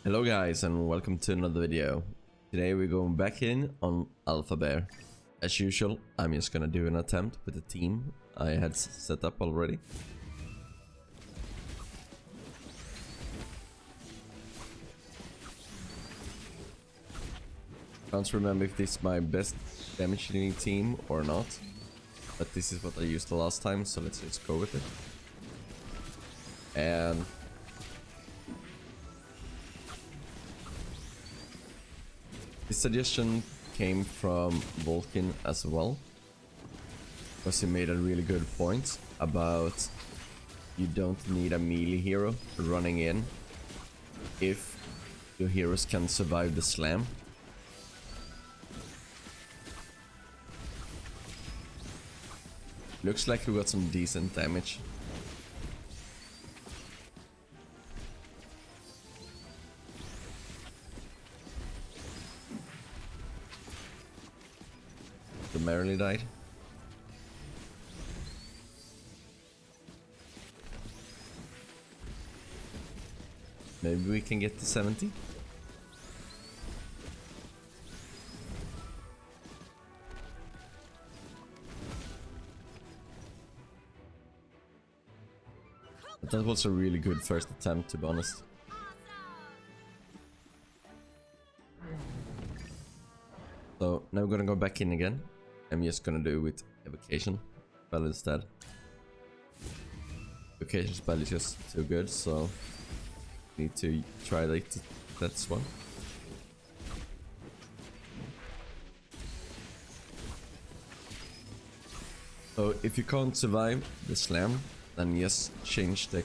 Hello guys and welcome to another video. Today we're going back in on Alpha Bear. As usual, I'm just gonna do an attempt with the team I had set up already. Can't remember if this is my best damage dealing team or not, but this is what I used the last time, so let's just go with it. And this suggestion came from Vulcan as well, because he made a really good point about you don't need a melee hero running in if your heroes can survive the slam. Looks like we got some decent damage. The Marilee died. Maybe we can get to 70. But that was a really good first attempt, to be honest. So now we're gonna go back in again. I'm just gonna do it with Evocation spell instead. Evocation spell is just too good, so need to try that one. So if you can't survive the slam, then just change the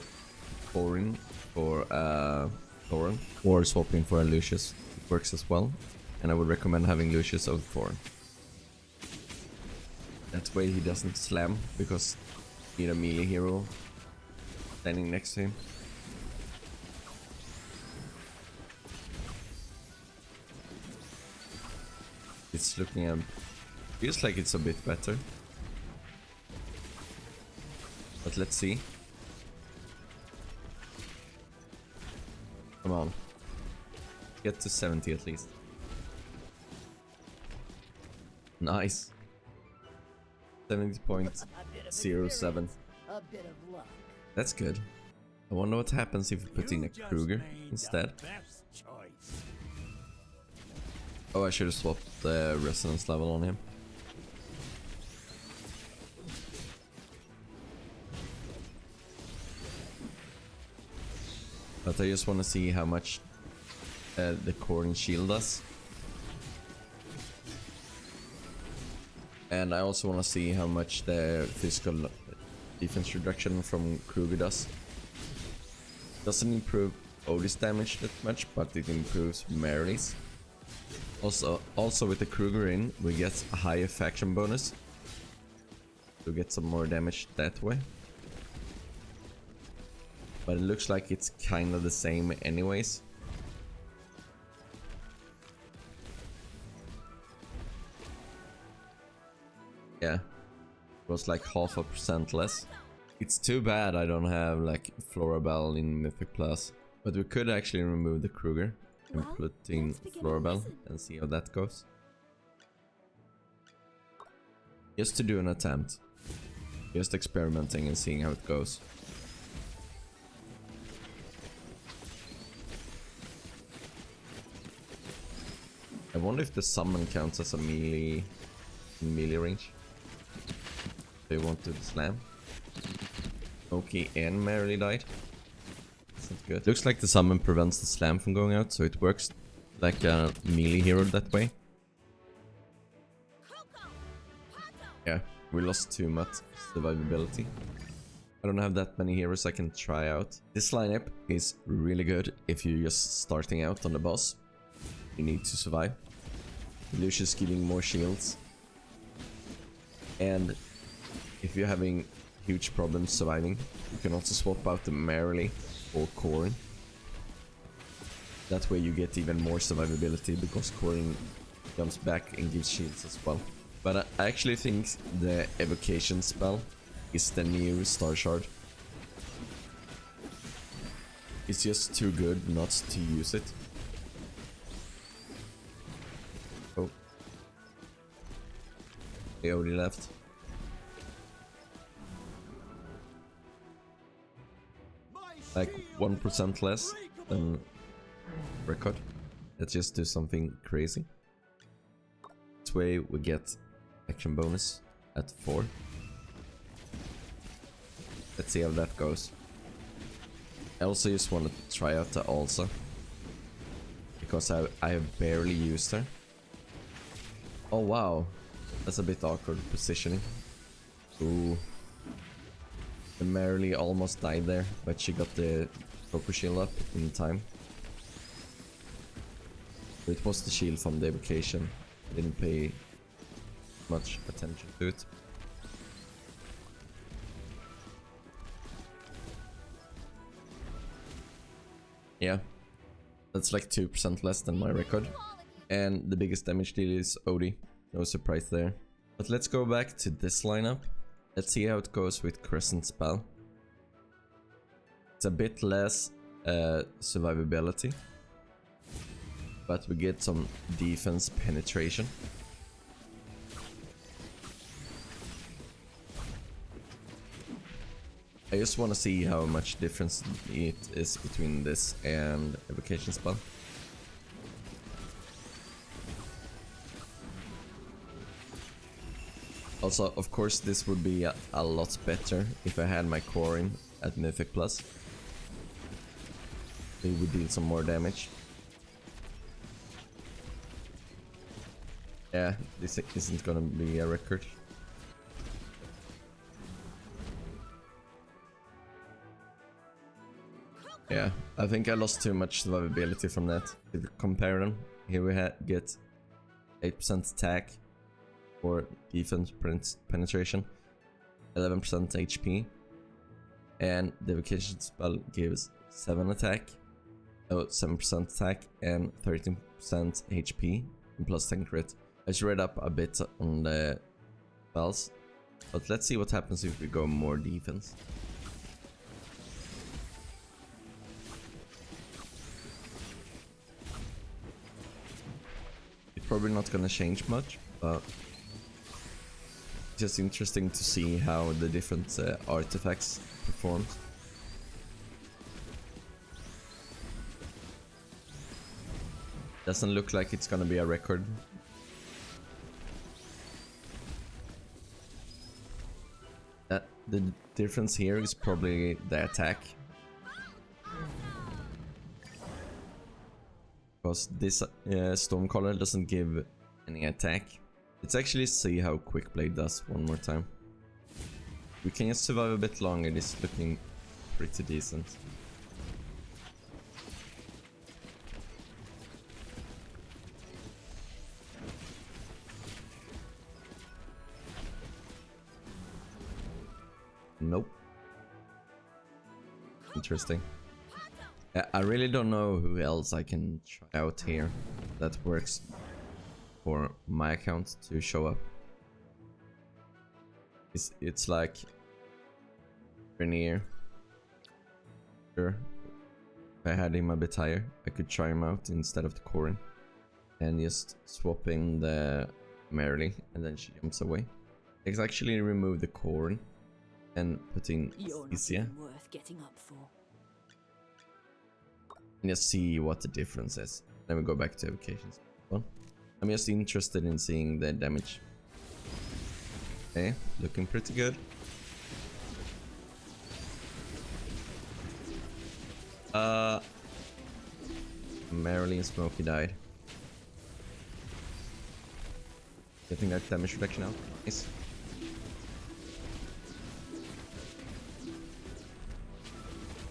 Korin for Korin, or swapping for a Lucius. It works as well, and I would recommend having Lucius over Korin. That way he doesn't slam, because you need a melee hero standing next to him. It's looking feels like it's a bit better. But let's see. Come on. Get to 70 at least. Nice. 70.07. That's good. I wonder what happens if we put in a Kruger instead. Oh, I should have swapped the resonance level on him. But I just want to see how much the Korin shield does. And I also want to see how much the physical defense reduction from Kruger does. Doesn't improve Odie's damage that much, but it improves Marilee's. Also with the Kruger in, we get a higher faction bonus to get some more damage that way. But it looks like it's kind of the same anyways. Yeah, it was like 0.5% less. It's too bad I don't have like Florabelle in Mythic Plus, but we could actually remove the Kruger and put in Florabelle and see how that goes. Just to do an attempt. Just experimenting and seeing how it goes. I wonder if the summon counts as a melee in melee range. They want to slam. Smokey and Marilee died. That's good. Looks like the summon prevents the slam from going out, so it works like a melee hero that way. Yeah, we lost too much survivability. I don't have that many heroes I can try out. This lineup is really good if you're just starting out on the boss. You need to survive. Lucius giving more shields. And if you're having huge problems surviving, you can also swap out the Marilee or Korin. That way you get even more survivability, because Korin jumps back and gives shields as well. But I actually think the Evocation spell is the new Star Shard. It's just too good not to use it. Odie left. Like 1% less than record. Let's just do something crazy. This way we get action bonus at 4. Let's see how that goes. I also just want to try out the Alsa, because I have barely used her. Oh wow, that's a bit awkward positioning. Ooh. The Marilee almost died there, but she got the Koko shield up in time. It was the shield from the Evocation. I didn't pay much attention to it. Yeah, that's like 2% less than my record. And the biggest damage deal is Odie. No surprise there. But let's go back to this lineup. Let's see how it goes with Crescent spell. It's a bit less survivability, but we get some defense penetration. I just want to see how much difference it is between this and Evocation spell. Also, of course, this would be a lot better if I had my Korin at Mythic Plus. It would deal some more damage. Yeah, this isn't gonna be a record. Yeah, I think I lost too much survivability from that. If you compare them, here we get 8% attack for defense penetration, 11% HP, and the Evocation spell gives 7% attack and 13% HP and plus 10 crit. I just read up a bit on the spells, but let's see what happens if we go more defense. It's probably not gonna change much, but just interesting to see how the different artifacts perform. Doesn't look like it's gonna be a record. The difference here is probably the attack, because this Stormcaller doesn't give any attack. Let's actually see how Quickblade does one more time. We can just survive a bit longer. It is looking pretty decent. Nope. Interesting. I really don't know who else I can try out here that works for my account to show up. It's like Rainier. Sure, if I had him a bit higher, I could try him out instead of the Korin and just swap in the Marilee, and then she jumps away. I can actually remove the Korin and put in Cecia and just see what the difference is. Then we go back to Evocations. Well, I'm just interested in seeing the damage. Okay, looking pretty good. Marilee and Smokey died. Getting that damage reduction out. Nice.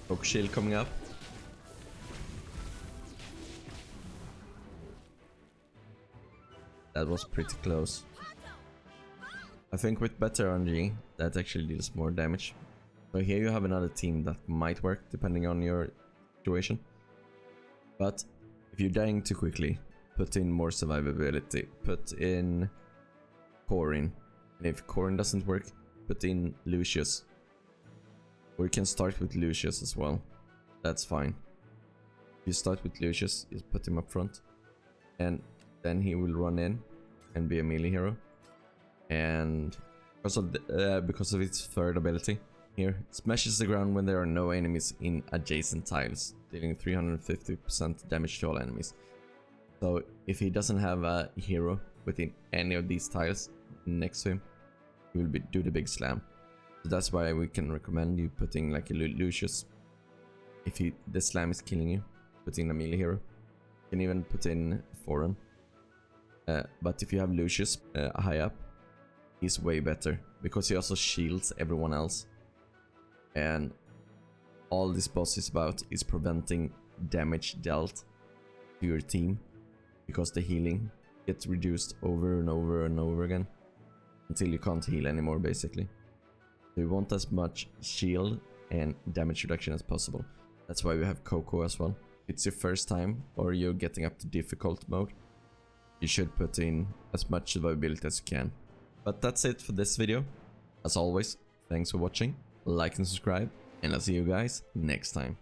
Koko shield coming up. That was pretty close. I think with better RNG, that actually deals more damage. So here you have another team that might work depending on your situation. But if you're dying too quickly, put in more survivability. Put in Korin. And if Korin doesn't work, put in Lucius. Or you can start with Lucius as well. That's fine. If you start with Lucius, you put him up front. And then he will run in and be a melee hero. and because of its third ability here, it smashes the ground when there are no enemies in adjacent tiles, dealing 350% damage to all enemies. So if he doesn't have a hero within any of these tiles next to him, he will do the big slam. So that's why we can recommend you putting like a Lucius. If the slam is killing you, put in a melee hero. You can even put in Foreign. But if you have Lucius high up, he's way better because he also shields everyone else. And all this boss is about is preventing damage dealt to your team, because the healing gets reduced over and over and over again until you can't heal anymore, basically. So you want as much shield and damage reduction as possible. That's why we have Koko as well. If it's your first time or you're getting up to difficult mode, you should put in as much survivability as you can. But that's it for this video. As always, thanks for watching, like and subscribe, and I'll see you guys next time.